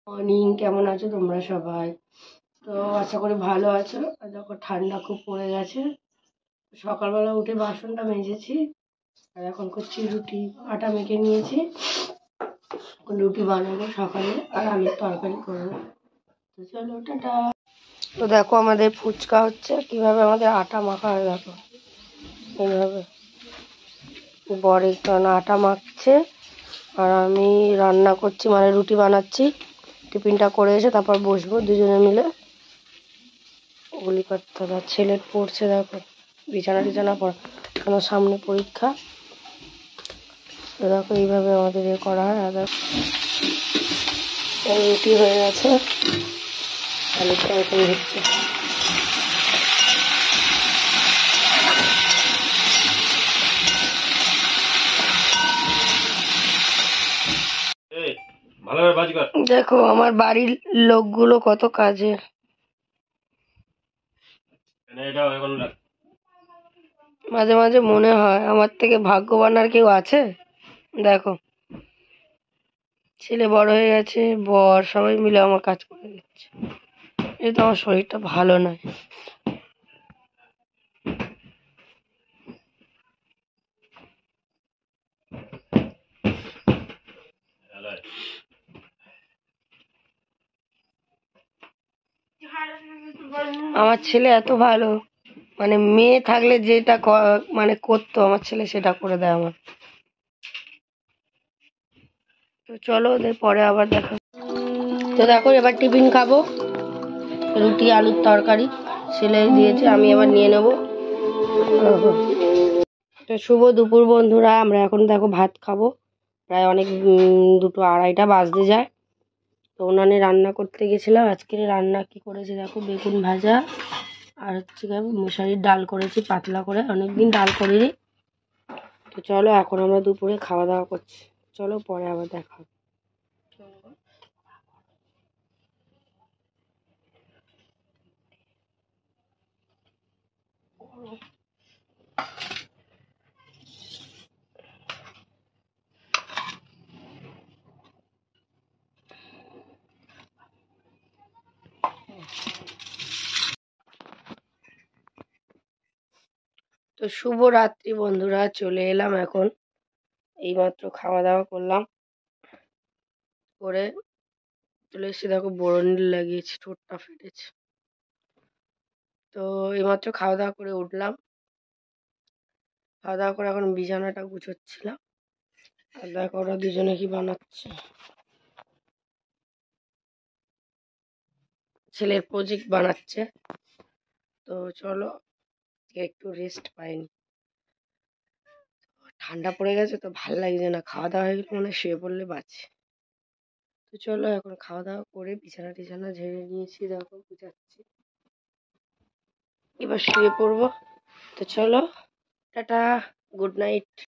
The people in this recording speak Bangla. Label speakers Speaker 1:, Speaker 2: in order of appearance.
Speaker 1: মর্নিং, কেমন আছো তোমরা সবাই? তো আশা করি ভালো আছো। আর দেখো ঠান্ডা খুব পড়ে গেছে। সকালবেলা উঠে বাসনটা মেজেছি, আর এখন করছি রুটি। আটা মেখে নিয়েছি, রুটি বানাবো সকালে, আর আলুর তরকারি করবো। তো চলো টাটা। তো দেখো আমাদের ফুচকা হচ্ছে, কিভাবে আমাদের আটা মাখা হয় দেখো, এইভাবে বড় আটা মাখছে, আর আমি রান্না করছি, মানে রুটি বানাচ্ছি। টিফিনটা করে এসে তারপর বসবো দুজনে মিলে গুলি করতে হবে। ছেলের পড়ছে দেখো, বিছানা টিছানা পড়া, কেন সামনে পরীক্ষা। তো দেখো এইভাবে আমাদের করা হয়। আর রুটি হয়ে গেছে, আলুর তরকারি হচ্ছে। দেখো আমার বাড়ির লোকগুলো কত কাজে। মাঝে মাঝে মনে হয় আমার থেকে ভাগ্যবান আর কেউ আছে। দেখো ছেলে বড় হয়ে গেছে, বর সবাই মিলে আমার কাজ করে দিচ্ছে। এই তো আমার শরীরটা ভালো নয়। আমার ছেলে এত ভালো, মানে মেয়ে থাকলে যেটা মানে করতো আমার ছেলে সেটা করে দেয় আমার। তো চলো ওদের পরে আবার দেখা। তো দেখো এবার টিফিন খাবো, রুটি আলুর তরকারি ছেলে দিয়েছে, আমি এবার নিয়ে নেবো। তো শুভ দুপুর বন্ধুরা, আমরা এখন দেখো ভাত খাবো। প্রায় অনেক দুটো আড়াইটা বাজতে যায়। তো উনানে রান্না করতে গেছিলাম। আজকের রান্না কি করেছি দেখো, বেগুন ভাজা আর হচ্ছে মশারির ডাল করেছি পাতলা করে, অনেকদিন ডাল করিনি। তো চলো এখন আমরা দুপুরে খাওয়া দাওয়া করছি, চলো পরে আবার দেখা হবে। তো শুভ রাত্রি বন্ধুরা, চলে এলাম এখন, এইমাত্র খাওয়া দাওয়া করলাম, করে চলে এসেছি। দেখো বোরন লাগিয়েছি, ঠোঁটটা ফেটেছে। তো এইমাত্র খাওয়া দাওয়া করে উঠলাম, খাওয়া দাওয়া করে এখন বিছানাটা গুছোচ্ছিলাম। আর দেখো ওরা দুজনে কি বানাচ্ছে, ছেলের প্রজেক্ট বানাচ্ছে। তো চলো একটু রেস্ট পাইনি, ঠান্ডা পড়ে গেছে তো ভাল লাগছে না, খাওয়া দাওয়া হয়ে গেলে মানে শুয়ে পড়লে বাঁচে। তো চলো এখন খাওয়া দাওয়া করে বিছানা টিছানা ঝেড়ে নিয়েছি, দেখো গুছাচ্ছি, এবার শুয়ে পড়বো। তো চলো টাটা, গুড নাইট।